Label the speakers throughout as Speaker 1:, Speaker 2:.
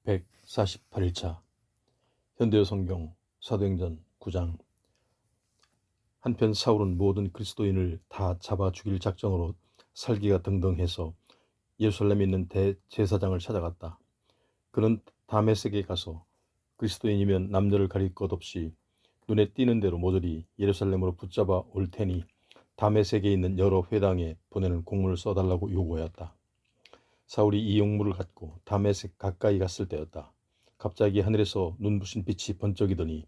Speaker 1: 148일차 현대어 성경 사도행전 9장. 한편 사울은 모든 그리스도인을 다 잡아 죽일 작정으로 살기가 등등해서 예루살렘에 있는 대제사장을 찾아갔다. 그는 다메섹에 가서 그리스도인이면 남녀를 가릴 것 없이 눈에 띄는 대로 모조리 예루살렘으로 붙잡아 올 테니 다메섹에 있는 여러 회당에 보내는 공문을 써달라고 요구하였다. 사울이 이 용무를 갖고 다메섹 가까이 갔을 때였다. 갑자기 하늘에서 눈부신 빛이 번쩍이더니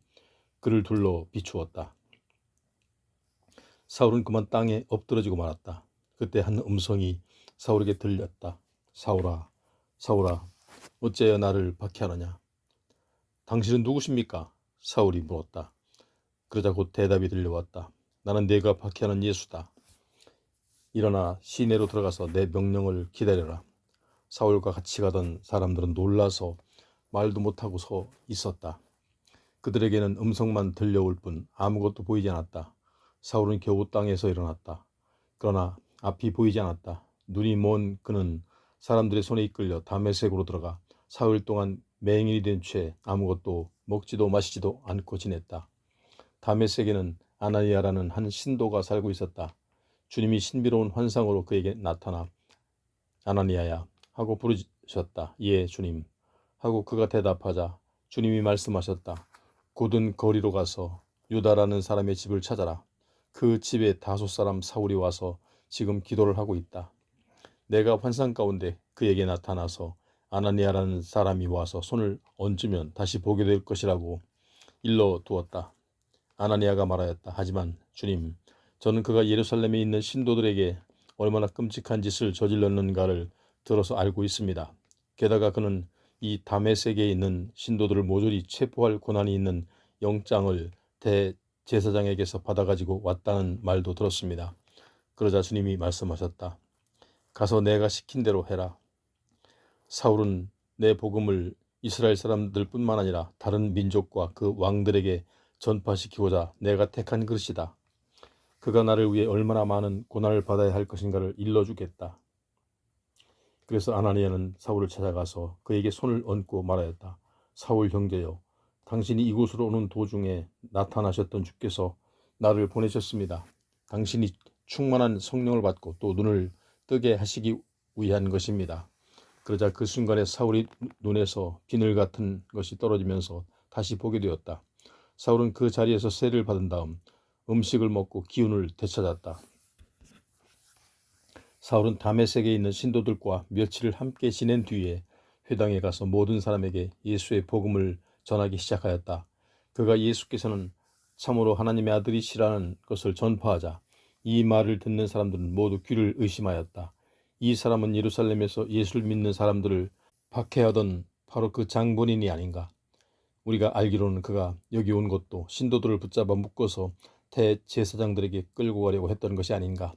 Speaker 1: 그를 둘러 비추었다. 사울은 그만 땅에 엎드러지고 말았다. 그때 한 음성이 사울에게 들렸다. 사울아, 사울아, 어찌하여 나를 박해하느냐? 당신은 누구십니까? 사울이 물었다. 그러자 곧 대답이 들려왔다. 나는 네가 박해하는 예수다. 일어나 시내로 들어가서 내 명령을 기다려라. 사울과 같이 가던 사람들은 놀라서 말도 못하고 서 있었다. 그들에게는 음성만 들려올 뿐 아무것도 보이지 않았다. 사울은 겨우 땅에서 일어났다. 그러나 앞이 보이지 않았다. 눈이 먼 그는 사람들의 손에 이끌려 다메섹으로 들어가 사흘 동안 맹인이 된 채 아무것도 먹지도 마시지도 않고 지냈다. 다메섹에는 아나니아라는 한 신도가 살고 있었다. 주님이 신비로운 환상으로 그에게 나타나 아나니아야 하고 부르셨다. 예, 주님 하고 그가 대답하자 주님이 말씀하셨다. 곧은 거리로 가서 유다라는 사람의 집을 찾아라. 그 집에 다섯 사람 사울이 와서 지금 기도를 하고 있다. 내가 환상 가운데 그에게 나타나서 아나니아라는 사람이 와서 손을 얹으면 다시 보게 될 것이라고 일러 두었다. 아나니아가 말하였다. 하지만 주님, 저는 그가 예루살렘에 있는 신도들에게 얼마나 끔찍한 짓을 저질렀는가를 들어서 알고 있습니다. 게다가 그는 이 다메섹에 있는 신도들을 모조리 체포할 권한이 있는 영장을 대제사장에게서 받아가지고 왔다는 말도 들었습니다. 그러자 주님이 말씀하셨다. 가서 내가 시킨 대로 해라. 사울은 내 복음을 이스라엘 사람들 뿐만 아니라 다른 민족과 그 왕들에게 전파시키고자 내가 택한 그릇이다. 그가 나를 위해 얼마나 많은 고난을 받아야 할 것인가를 일러주겠다. 그래서 아나니아는 사울을 찾아가서 그에게 손을 얹고 말하였다. 사울 형제여, 당신이 이곳으로 오는 도중에 나타나셨던 주께서 나를 보내셨습니다. 당신이 충만한 성령을 받고 또 눈을 뜨게 하시기 위한 것입니다. 그러자 그 순간에 사울이 눈에서 비늘 같은 것이 떨어지면서 다시 보게 되었다. 사울은 그 자리에서 세를 받은 다음 음식을 먹고 기운을 되찾았다. 사울은 다메섹에 있는 신도들과 며칠을 함께 지낸 뒤에 회당에 가서 모든 사람에게 예수의 복음을 전하기 시작하였다. 그가 예수께서는 참으로 하나님의 아들이시라는 것을 전파하자 이 말을 듣는 사람들은 모두 귀를 의심하였다. 이 사람은 예루살렘에서 예수를 믿는 사람들을 박해하던 바로 그 장본인이 아닌가. 우리가 알기로는 그가 여기 온 것도 신도들을 붙잡아 묶어서 대제사장들에게 끌고 가려고 했던 것이 아닌가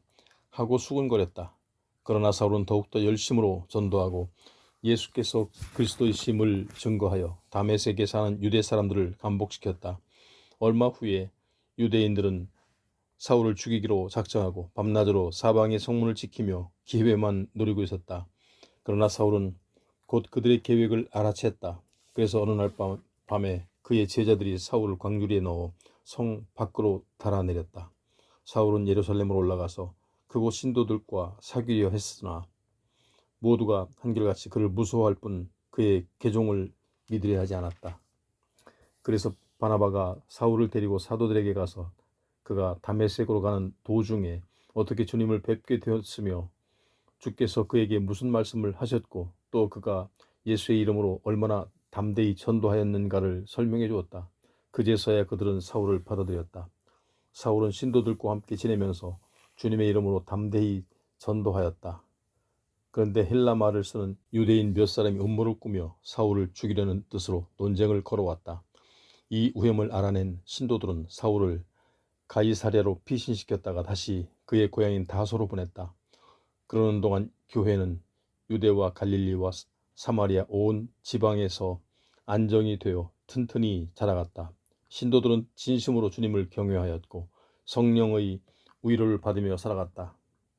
Speaker 1: 하고 수군거렸다. 그러나 사울은 더욱더 열심으로 전도하고 예수께서 그리스도이심을 증거하여 다메섹에 사는 유대 사람들을 감복시켰다. 얼마 후에 유대인들은 사울을 죽이기로 작정하고 밤낮으로 사방의 성문을 지키며 기회만 노리고 있었다. 그러나 사울은 곧 그들의 계획을 알아챘다. 그래서 어느 날 밤에 그의 제자들이 사울을 광주리에 넣어 성 밖으로 달아내렸다. 사울은 예루살렘으로 올라가서 그곳 신도들과 사귀려 했으나 모두가 한결같이 그를 무서워할 뿐 그의 계종을 믿으려 하지 않았다. 그래서 바나바가 사울을 데리고 사도들에게 가서 그가 다메섹으로 가는 도중에 어떻게 주님을 뵙게 되었으며 주께서 그에게 무슨 말씀을 하셨고 또 그가 예수의 이름으로 얼마나 담대히 전도하였는가를 설명해 주었다. 그제서야 그들은 사울을 받아들였다. 사울은 신도들과 함께 지내면서 주님의 이름으로 담대히 전도하였다. 그런데 헬라 말을 쓰는 유대인 몇 사람이 음모를 꾸며 사울을 죽이려는 뜻으로 논쟁을 걸어왔다. 이 우염을 알아낸 신도들은 사울을 가이사랴로 피신시켰다가 다시 그의 고향인 다소로 보냈다. 그러는 동안 교회는 유대와 갈릴리와 사마리아 온 지방에서 안정이 되어 튼튼히 자라갔다. 신도들은 진심으로 주님을 경외하였고 성령의 위로를 받으며 살아갔다.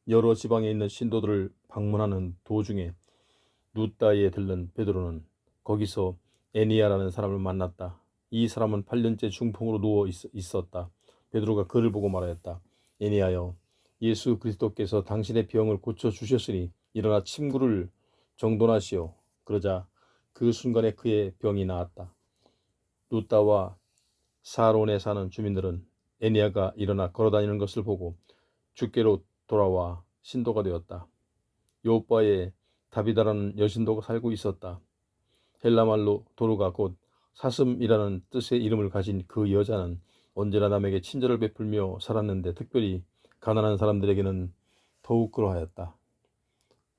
Speaker 1: 여러 지방에 있는 신도들을 방문하는 도중에 루따에 들른 베드로는 거기서 애니야라는 사람을 만났다. 이 사람은 8년째 중풍으로 누워 있었다. 베드로가 그를 보고 말하였다. 애니야여, 예수 그리스도께서 당신의 병을 고쳐 주셨으니 일어나 침구를 정돈하시오. 그러자 그 순간에 그의 병이 나았다. 루다와 사론에 사는 주민들은 애니야가 일어나 걸어다니는 것을 보고 주께로 돌아와 신도가 되었다. 요바에 다비다라는 여신도가 살고 있었다. 헬라말로 도르가 곧 사슴이라는 뜻의 이름을 가진 그 여자는 언제나 남에게 친절을 베풀며 살았는데 특별히 가난한 사람들에게는 더욱 그러하였다.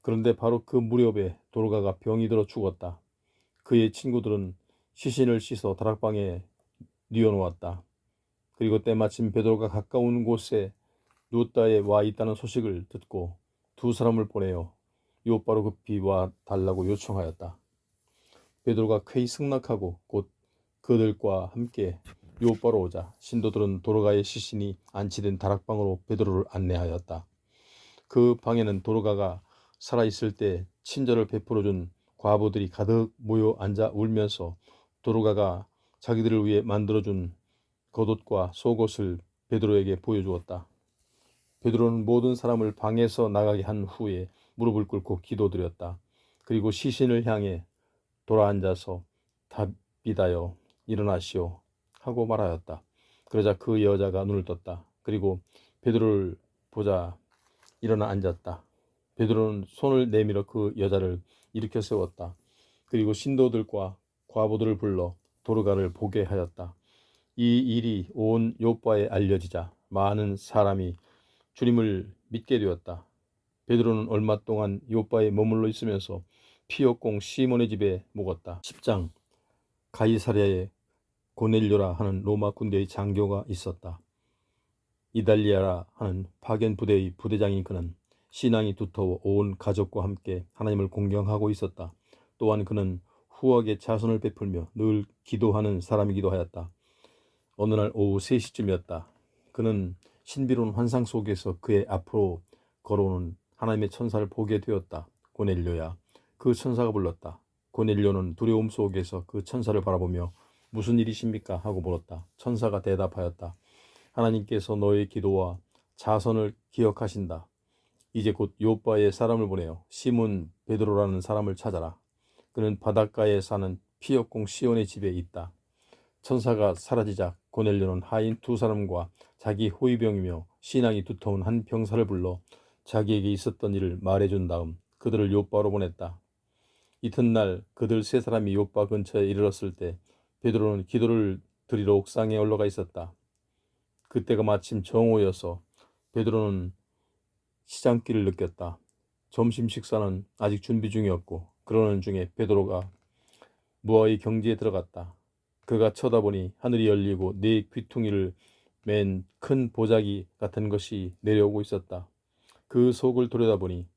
Speaker 1: 그런데 바로 그 무렵에 도르가가 병이 들어 죽었다. 그의 친구들은 시신을 씻어 다락방에 뉘어놓았다. 그리고 때마침 베드로가 가까운 곳에 루다에 와 있다는 소식을 듣고 두 사람을 보내어 요바로 급히 와 달라고 요청하였다. 베드로가 쾌히 승낙하고 곧 그들과 함께 요바로 오자 신도들은 도르가의 시신이 안치된 다락방으로 베드로를 안내하였다. 그 방에는 도르가가 살아있을 때 친절을 베풀어준 과부들이 가득 모여 앉아 울면서 도르가가 자기들을 위해 만들어준 겉옷과 속옷을 베드로에게 보여주었다. 베드로는 모든 사람을 방에서 나가게 한 후에 무릎을 꿇고 기도드렸다. 그리고 시신을 향해 돌아앉아서 다비다여 일어나시오 하고 말하였다. 그러자 그 여자가 눈을 떴다. 그리고 베드로를 보자 일어나 앉았다. 베드로는 손을 내밀어 그 여자를 일으켜 세웠다. 그리고 신도들과 과부들을 불러 도르가를 보게 하였다. 이 일이 온 요바에 알려지자 많은 사람이 주님을 믿게 되었다. 베드로는 얼마 동안 요바에 머물러 있으면서 피역공 시몬의 집에 묵었다. 10장 가이사랴에 고넬료라 하는 로마 군대의 장교가 있었다. 이달리아라 하는 파견 부대의 부대장인 그는 신앙이 두터워 온 가족과 함께 하나님을 공경하고 있었다. 또한 그는 후하게 자선을 베풀며 늘 기도하는 사람이기도 하였다. 어느 날 오후 3시쯤이었다. 그는 신비로운 환상 속에서 그의 앞으로 걸어오는 하나님의 천사를 보게 되었다. 고넬료야. 그 천사가 불렀다. 고넬료는 두려움 속에서 그 천사를 바라보며 무슨 일이십니까? 하고 물었다. 천사가 대답하였다. 하나님께서 너의 기도와 자선을 기억하신다. 이제 곧 요바에 사람을 보내어 시몬 베드로라는 사람을 찾아라. 그는 바닷가에 사는 피역공 시온의 집에 있다. 천사가 사라지자 고넬료는 하인 두 사람과 자기 호위병이며 신앙이 두터운 한 병사를 불러 자기에게 있었던 일을 말해준 다음 그들을 요바로 보냈다. 이튿날 그들 세 사람이 요바 근처에 이르렀을 때 베드로는 기도를 드리러 옥상에 올라가 있었다. 그때가 마침 정오여서 베드로는 시장길을 느꼈다. 점심 식사는 아직 준비 중이었고 그러는 중에 베드로가 무화의 경지에 들어갔다. 그가 쳐다보니 하늘이 열리고 네 귀퉁이를 맨 큰 보자기 같은 것이 내려오고 있었다. 그 속을 들여다보니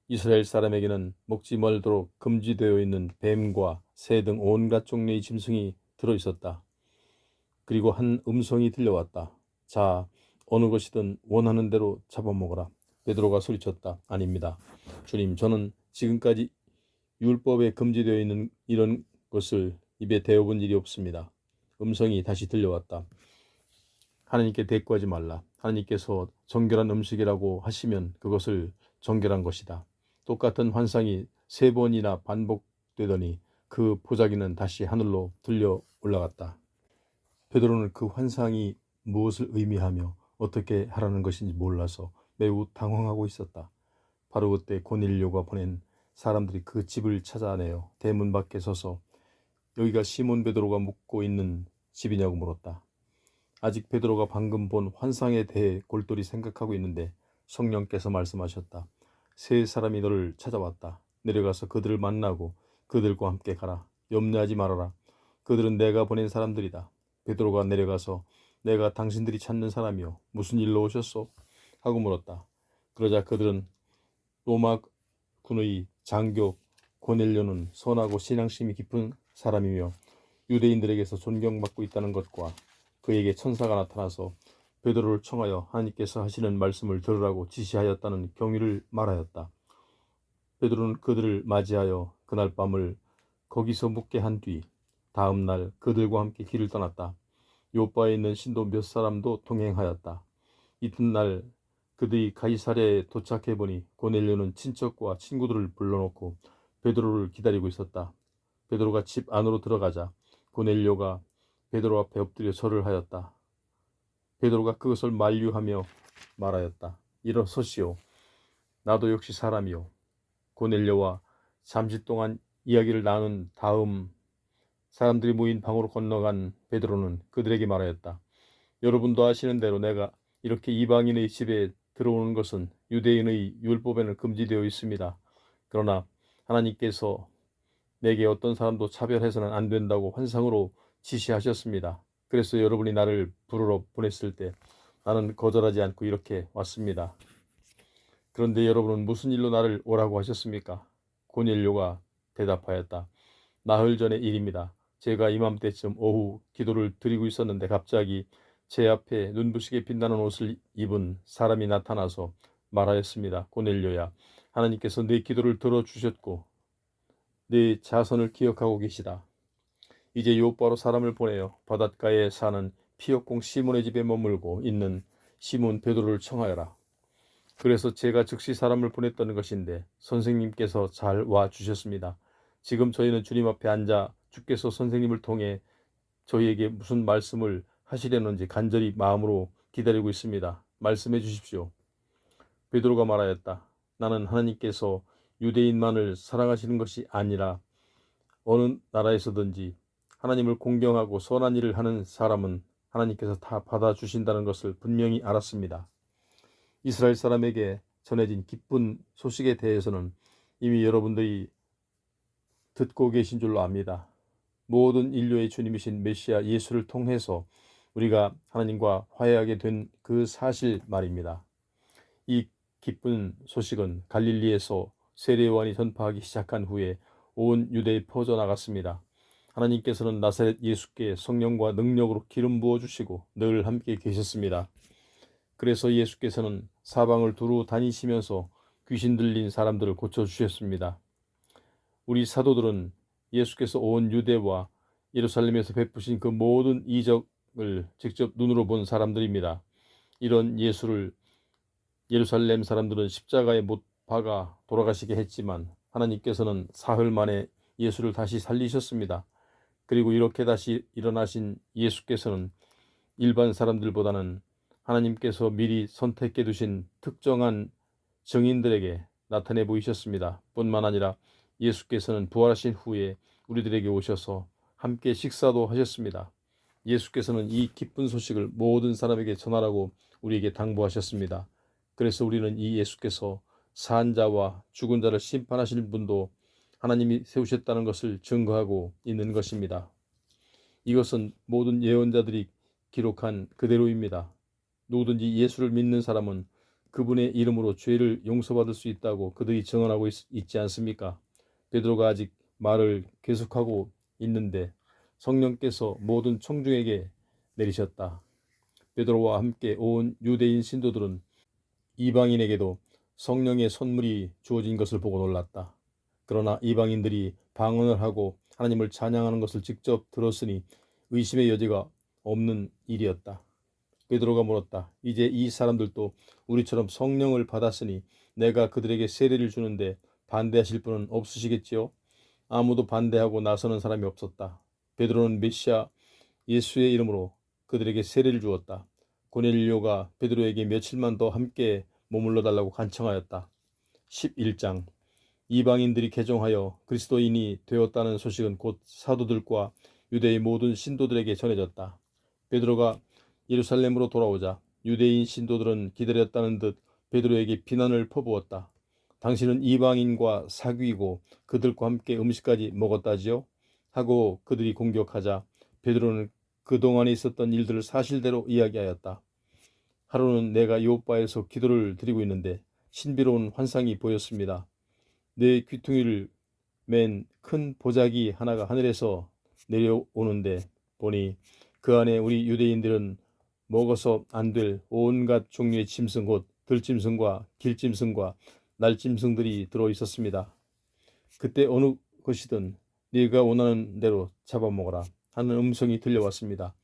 Speaker 1: 이스라엘 사람에게는 먹지 말도록 금지되어 있는 뱀과 새 등 온갖 종류의 짐승이 들어있었다. 그리고 한 음성이 들려왔다. 자, 어느 것이든 원하는 대로 잡아먹어라. 베드로가 소리쳤다. 아닙니다. 주님, 저는 지금까지 율법에 금지되어 있는 이런 것을 입에 대어본 일이 없습니다. 음성이 다시 들려왔다. 하나님께 대꾸하지 말라. 하나님께서 정결한 음식이라고 하시면 그것을 정결한 것이다. 똑같은 환상이 3번이나 반복되더니 그 보자기는 다시 하늘로 들려 올라갔다. 베드로는 그 환상이 무엇을 의미하며 어떻게 하라는 것인지 몰라서 매우 당황하고 있었다. 바로 그때 고넬료가 보낸 사람들이 그 집을 찾아내어 대문 밖에 서서 여기가 시몬 베드로가 묵고 있는 집이냐고 물었다. 아직 베드로가 방금 본 환상에 대해 골똘히 생각하고 있는데 성령께서 말씀하셨다. 세 사람이 너를 찾아왔다. 내려가서 그들을 만나고 그들과 함께 가라. 염려하지 말아라. 그들은 내가 보낸 사람들이다. 베드로가 내려가서 내가 당신들이 찾는 사람이요 무슨 일로 오셨소? 하고 물었다. 그러자 그들은 로마 군의 장교 고넬료는 선하고 신앙심이 깊은 사람이며 유대인들에게서 존경받고 있다는 것과 그에게 천사가 나타나서 베드로를 청하여 하나님께서 하시는 말씀을 들으라고 지시하였다는 경위를 말하였다. 베드로는 그들을 맞이하여 그날 밤을 거기서 묵게 한 뒤 다음 날 그들과 함께 길을 떠났다. 요바에 있는 신도 몇 사람도 동행하였다. 이튿날 그들이 가이사랴에 도착해 보니 고넬료는 친척과 친구들을 불러놓고 베드로를 기다리고 있었다. 베드로가 집 안으로 들어가자 고넬료가 베드로 앞에 엎드려 절을 하였다. 베드로가 그것을 만류하며 말하였다. 일어서시오. 나도 역시 사람이요. 고넬료와 잠시 동안 이야기를 나눈 다음 사람들이 모인 방으로 건너간 베드로는 그들에게 말하였다. 여러분도 아시는 대로 내가 이렇게 이방인의 집에 들어오는 것은 유대인의 율법에는 금지되어 있습니다. 그러나 하나님께서 내게 어떤 사람도 차별해서는 안 된다고 환상으로 지시하셨습니다. 그래서 여러분이 나를 부르러 보냈을 때 나는 거절하지 않고 이렇게 왔습니다. 그런데 여러분은 무슨 일로 나를 오라고 하셨습니까? 고넬료가 대답하였다. 나흘 전의 일입니다. 제가 이맘때쯤 오후 기도를 드리고 있었는데 갑자기 제 앞에 눈부시게 빛나는 옷을 입은 사람이 나타나서 말하였습니다. 고넬료야, 하나님께서 내 기도를 들어주셨고 내 자선을 기억하고 계시다. 이제 요바로 사람을 보내어 바닷가에 사는 피역공 시몬의 집에 머물고 있는 시몬 베드로를 청하여라. 그래서 제가 즉시 사람을 보냈던 것인데 선생님께서 잘 와주셨습니다. 지금 저희는 주님 앞에 앉아 주께서 선생님을 통해 저희에게 무슨 말씀을 하시려는지 간절히 마음으로 기다리고 있습니다. 말씀해 주십시오. 베드로가 말하였다. 나는 하나님께서 유대인만을 사랑하시는 것이 아니라 어느 나라에서든지 하나님을 공경하고 선한 일을 하는 사람은 하나님께서 다 받아주신다는 것을 분명히 알았습니다. 이스라엘 사람에게 전해진 기쁜 소식에 대해서는 이미 여러분들이 듣고 계신 줄로 압니다. 모든 인류의 주님이신 메시아 예수를 통해서 우리가 하나님과 화해하게 된 그 사실 말입니다. 이 기쁜 소식은 갈릴리에서 세례요한이 전파하기 시작한 후에 온 유대에 퍼져나갔습니다. 하나님께서는 나사렛 예수께 성령과 능력으로 기름 부어주시고 늘 함께 계셨습니다. 그래서 예수께서는 사방을 두루 다니시면서 귀신 들린 사람들을 고쳐주셨습니다. 우리 사도들은 예수께서 온 유대와 예루살렘에서 베푸신 그 모든 이적을 직접 눈으로 본 사람들입니다. 이런 예수를 예루살렘 사람들은 십자가에 못 박아 돌아가시게 했지만 하나님께서는 사흘 만에 예수를 다시 살리셨습니다. 그리고 이렇게 다시 일어나신 예수께서는 일반 사람들보다는 하나님께서 미리 선택해 두신 특정한 증인들에게 나타내 보이셨습니다. 뿐만 아니라 예수께서는 부활하신 후에 우리들에게 오셔서 함께 식사도 하셨습니다. 예수께서는 이 기쁜 소식을 모든 사람에게 전하라고 우리에게 당부하셨습니다. 그래서 우리는 이 예수께서 산 자와 죽은 자를 심판하실 분도 하나님이 세우셨다는 것을 증거하고 있는 것입니다. 이것은 모든 예언자들이 기록한 그대로입니다. 누구든지 예수를 믿는 사람은 그분의 이름으로 죄를 용서받을 수 있다고 그들이 증언하고 있지 않습니까? 베드로가 아직 말을 계속하고 있는데 성령께서 모든 청중에게 내리셨다. 베드로와 함께 온 유대인 신도들은 이방인에게도 성령의 선물이 주어진 것을 보고 놀랐다. 그러나 이방인들이 방언을 하고 하나님을 찬양하는 것을 직접 들었으니 의심의 여지가 없는 일이었다. 베드로가 물었다. 이제 이 사람들도 우리처럼 성령을 받았으니 내가 그들에게 세례를 주는데 반대하실 분은 없으시겠지요? 아무도 반대하고 나서는 사람이 없었다. 베드로는 메시아 예수의 이름으로 그들에게 세례를 주었다. 고넬료가 베드로에게 며칠만 더 함께 머물러 달라고 간청하였다. 11장 이방인들이 개종하여 그리스도인이 되었다는 소식은 곧 사도들과 유대의 모든 신도들에게 전해졌다. 베드로가 예루살렘으로 돌아오자 유대인 신도들은 기다렸다는 듯 베드로에게 비난을 퍼부었다. 당신은 이방인과 사귀고 그들과 함께 음식까지 먹었다지요? 하고 그들이 공격하자 베드로는 그동안에 있었던 일들을 사실대로 이야기하였다. 하루는 내가 요바에서 기도를 드리고 있는데 신비로운 환상이 보였습니다. 내 귀퉁이를 맨 큰 보자기 하나가 하늘에서 내려오는데 보니 그 안에 우리 유대인들은 먹어서 안 될 온갖 종류의 짐승 곧 들짐승과 길짐승과 날짐승들이 들어 있었습니다. 그때 어느 것이든 네가 원하는 대로 잡아먹어라 하는 음성이 들려왔습니다.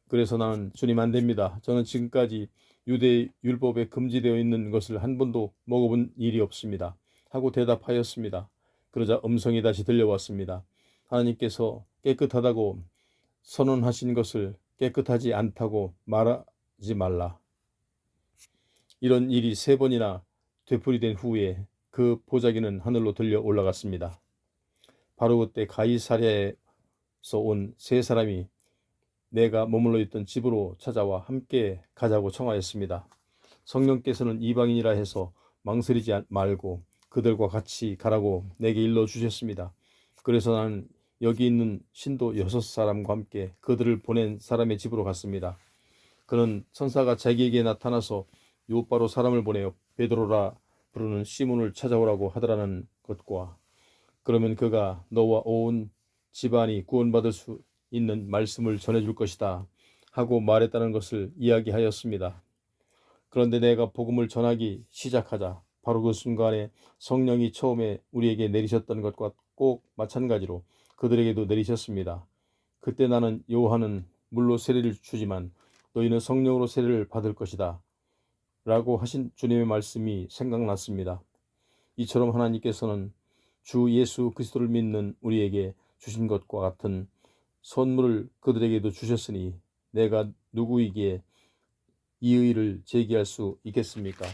Speaker 1: 그래서 나는 주님 안 됩니다. 저는 지금까지 유대 율법에 금지되어 있는 것을 한 번도 먹어본 일이 없습니다. 하고 대답하였습니다. 그러자 음성이 다시 들려왔습니다. 하나님께서 깨끗하다고 선언하신 것을 깨끗하지 않다고 말하지 말라. 이런 일이 3번이나 되풀이된 후에 그 보자기는 하늘로 들려 올라갔습니다. 바로 그때 가이사랴에서 온 3사람이 내가 머물러 있던 집으로 찾아와 함께 가자고 청하였습니다. 성령께서는 이방인이라 해서 망설이지 말고 그들과 같이 가라고 내게 일러주셨습니다. 그래서 나는 여기 있는 신도 6사람과 함께 그들을 보낸 사람의 집으로 갔습니다. 그는 천사가 자기에게 나타나서 요바로 사람을 보내어 베드로라 부르는 시몬을 찾아오라고 하더라는 것과 그러면 그가 너와 온 집안이 구원받을 수 있는 말씀을 전해줄 것이다 하고 말했다는 것을 이야기하였습니다. 그런데 내가 복음을 전하기 시작하자 바로 그 순간에 성령이 처음에 우리에게 내리셨던 것과 꼭 마찬가지로 그들에게도 내리셨습니다. 그때 나는 요한은 물로 세례를 주지만 너희는 성령으로 세례를 받을 것이다 라고 하신 주님의 말씀이 생각났습니다. 이처럼 하나님께서는 주 예수 그리스도를 믿는 우리에게 주신 것과 같은 선물을 그들에게도 주셨으니 내가 누구에게 이 의의를 제기할 수 있겠습니까?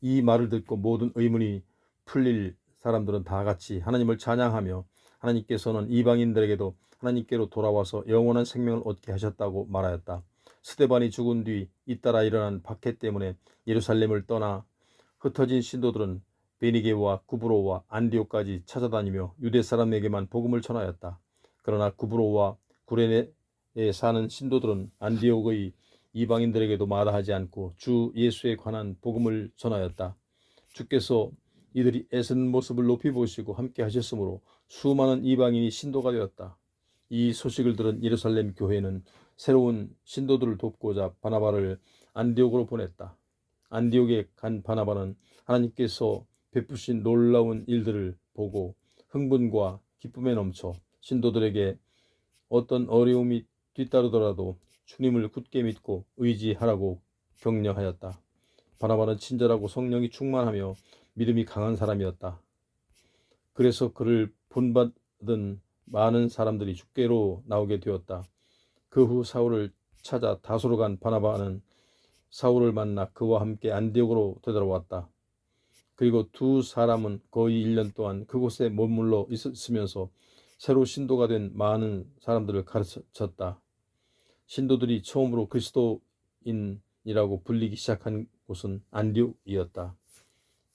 Speaker 1: 이 말을 듣고 모든 의문이 풀릴 사람들은 다 같이 하나님을 찬양하며 하나님께서는 이방인들에게도 하나님께로 돌아와서 영원한 생명을 얻게 하셨다고 말하였다. 스데반이 죽은 뒤 잇따라 일어난 박해 때문에 예루살렘을 떠나 흩어진 신도들은 베니게와 구브로와 안디옥까지 찾아다니며 유대 사람에게만 복음을 전하였다. 그러나 구브로와 구레네에 사는 신도들은 안디옥의 이방인들에게도 마다하지 않고 주 예수에 관한 복음을 전하였다. 주께서 이들이 애쓰는 모습을 높이 보시고 함께 하셨으므로 수많은 이방인이 신도가 되었다. 이 소식을 들은 예루살렘 교회는 새로운 신도들을 돕고자 바나바를 안디옥으로 보냈다. 안디옥에 간 바나바는 하나님께서 베푸신 놀라운 일들을 보고 흥분과 기쁨에 넘쳐 신도들에게 어떤 어려움이 뒤따르더라도 주님을 굳게 믿고 의지하라고 격려하였다. 바나바는 친절하고 성령이 충만하며 믿음이 강한 사람이었다. 그래서 그를 본받은 많은 사람들이 주께로 나오게 되었다. 그 후 사울을 찾아 다소로 간 바나바는 사울을 만나 그와 함께 안디옥으로 되돌아왔다. 그리고 2사람은 거의 1년 동안 그곳에 머물러 있으면서 새로 신도가 된 많은 사람들을 가르쳤다. 신도들이 처음으로 그리스도인이라고 불리기 시작한 곳은 안디옥이었다.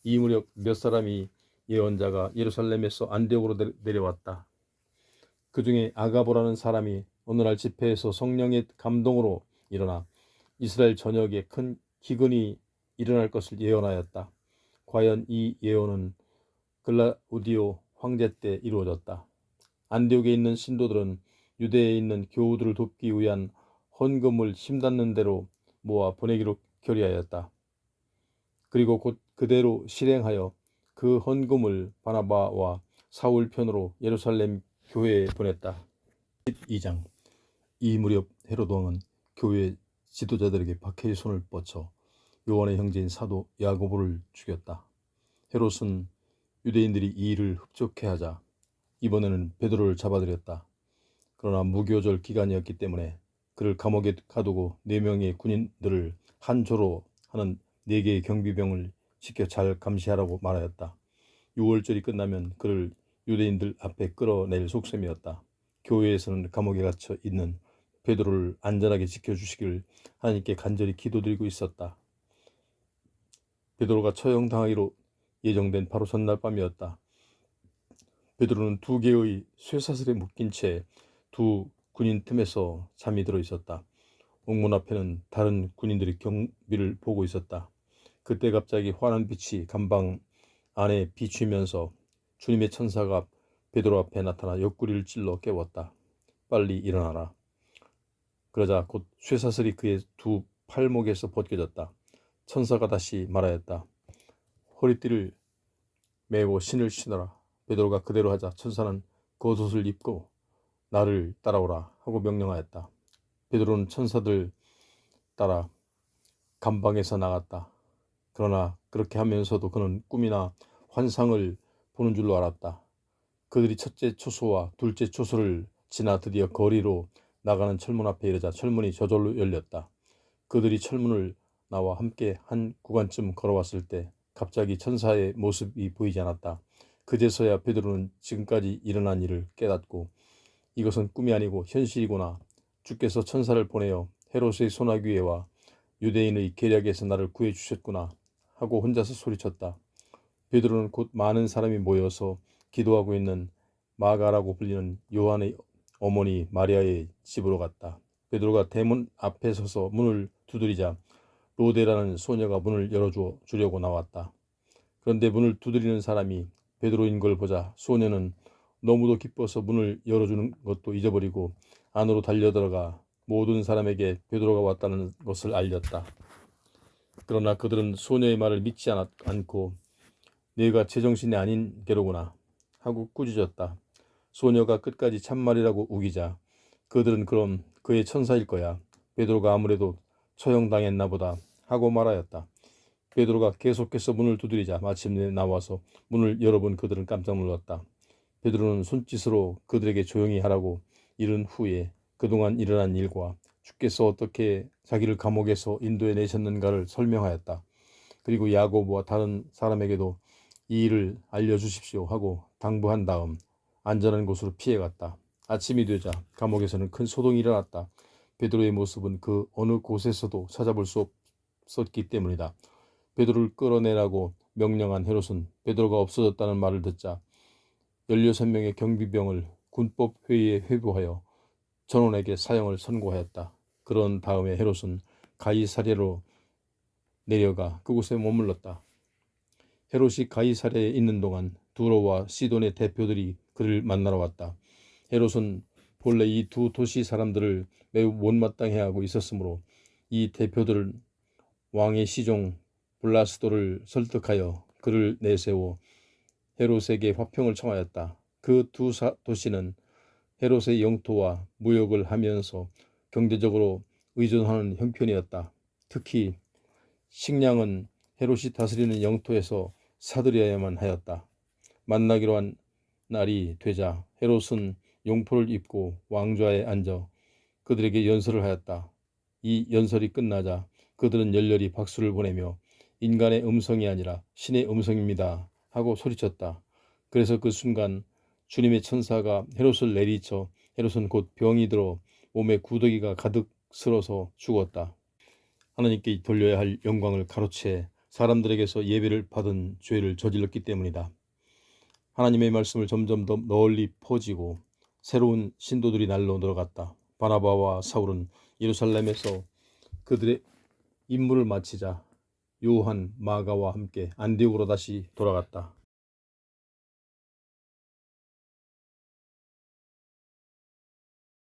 Speaker 1: 이 무렵 몇 사람이 예언자가 예루살렘에서 안디옥으로 내려왔다. 그 중에 아가보라는 사람이 어느 날 집회에서 성령의 감동으로 일어나 이스라엘 전역에 큰 기근이 일어날 것을 예언하였다. 과연 이 예언은 글라우디오 황제 때 이루어졌다. 안디옥에 있는 신도들은 유대에 있는 교우들을 돕기 위한 헌금을 힘닿는 대로 모아 보내기로 결의하였다. 그리고 곧 그대로 실행하여 그 헌금을 바나바와 사울 편으로 예루살렘 교회에 보냈다. 12장. 이 무렵 헤롯 왕은 교회 지도자들에게 박해의 손을 뻗쳐 요한의 형제인 사도 야고보를 죽였다. 헤롯은 유대인들이 이 일을 흡족해하자 이번에는 베드로를 잡아들였다. 그러나 무교절 기간이었기 때문에 그를 감옥에 가두고 4명의 군인들을 한 조로 하는 4개의 경비병을 시켜 잘 감시하라고 말하였다. 6월절이 끝나면 그를 유대인들 앞에 끌어낼 속셈이었다. 교회에서는 감옥에 갇혀 있는 베드로를 안전하게 지켜주시길 하나님께 간절히 기도드리고 있었다. 베드로가 처형당하기로 예정된 바로 전날 밤이었다. 베드로는 2개의 쇠사슬에 묶인 채 2 군인 틈에서 잠이 들어 있었다. 옥문 앞에는 다른 군인들이 경비를 보고 있었다. 그때 갑자기 환한 빛이 감방 안에 비추면서 주님의 천사가 베드로 앞에 나타나 옆구리를 찔러 깨웠다. 빨리 일어나라. 그러자 곧 쇠사슬이 그의 2 팔목에서 벗겨졌다. 천사가 다시 말하였다. 허리띠를 메고 신을 신어라. 베드로가 그대로 하자 천사는 겉옷을 입고 나를 따라오라 하고 명령하였다. 베드로는 천사들 따라 감방에서 나갔다. 그러나 그렇게 하면서도 그는 꿈이나 환상을 보는 줄로 알았다. 그들이 첫째 초소와 둘째 초소를 지나 드디어 거리로 나가는 철문 앞에 이르자 철문이 저절로 열렸다. 그들이 철문을 나와 함께 한 구간쯤 걸어왔을 때 갑자기 천사의 모습이 보이지 않았다. 그제서야 베드로는 지금까지 일어난 일을 깨닫고 이것은 꿈이 아니고 현실이구나. 주께서 천사를 보내어 헤롯의 소나귀에와 유대인의 계략에서 나를 구해주셨구나 하고 혼자서 소리쳤다. 베드로는 곧 많은 사람이 모여서 기도하고 있는 마가라고 불리는 요한의 어머니 마리아의 집으로 갔다. 베드로가 대문 앞에 서서 문을 두드리자 로데라는 소녀가 문을 열어주려고 나왔다. 그런데 문을 두드리는 사람이 베드로인 걸 보자 소녀는 너무도 기뻐서 문을 열어주는 것도 잊어버리고 안으로 달려들어가 모든 사람에게 베드로가 왔다는 것을 알렸다. 그러나 그들은 소녀의 말을 믿지 않고 내가 제정신이 아닌 게로구나 하고 꾸짖었다. 소녀가 끝까지 참말이라고 우기자 그들은 그럼 그의 천사일 거야. 베드로가 아무래도 처형당했나 보다 하고 말하였다. 베드로가 계속해서 문을 두드리자 마침내 나와서 문을 열어본 그들은 깜짝 놀랐다. 베드로는 손짓으로 그들에게 조용히 하라고 이른 후에 그동안 일어난 일과 주께서 어떻게 자기를 감옥에서 인도해 내셨는가를 설명하였다. 그리고 야고보와 다른 사람에게도 이 일을 알려주십시오 하고 당부한 다음 안전한 곳으로 피해갔다. 아침이 되자 감옥에서는 큰 소동이 일어났다. 베드로의 모습은 그 어느 곳에서도 찾아볼 수 없었기 때문이다. 베드로를 끌어내라고 명령한 헤롯은 베드로가 없어졌다는 말을 듣자 16명의 경비병을 군법 회의에 회부하여 전원에게 사형을 선고하였다. 그런 다음에 헤롯은 가이사랴로 내려가 그곳에 머물렀다. 헤롯이 가이사랴에 있는 동안 두로와 시돈의 대표들이 그를 만나러 왔다. 헤롯은 본래 이 두 도시 사람들을 매우 못마땅해하고 있었으므로 이 대표들은 왕의 시종 블라스도를 설득하여 그를 내세워 헤롯에게 화평을 청하였다. 그 두 도시는 헤롯의 영토와 무역을 하면서 경제적으로 의존하는 형편이었다. 특히 식량은 헤롯이 다스리는 영토에서 사들여야만 하였다. 만나기로 한 날이 되자 헤롯은 용포를 입고 왕좌에 앉아 그들에게 연설을 하였다. 이 연설이 끝나자 그들은 열렬히 박수를 보내며 인간의 음성이 아니라 신의 음성입니다 하고 소리쳤다. 그래서 그 순간 주님의 천사가 헤롯을 내리쳐 헤롯은 곧 병이 들어 몸에 구더기가 가득 쓸어서 죽었다. 하나님께 돌려야 할 영광을 가로채 사람들에게서 예배를 받은 죄를 저질렀기 때문이다. 하나님의 말씀을 점점 더 널리 퍼지고 새로운 신도들이 날로 늘어갔다. 바나바와 사울은 예루살렘에서 그들의 임무를 마치자 요한, 마가와 함께 안디옥으로 다시 돌아갔다.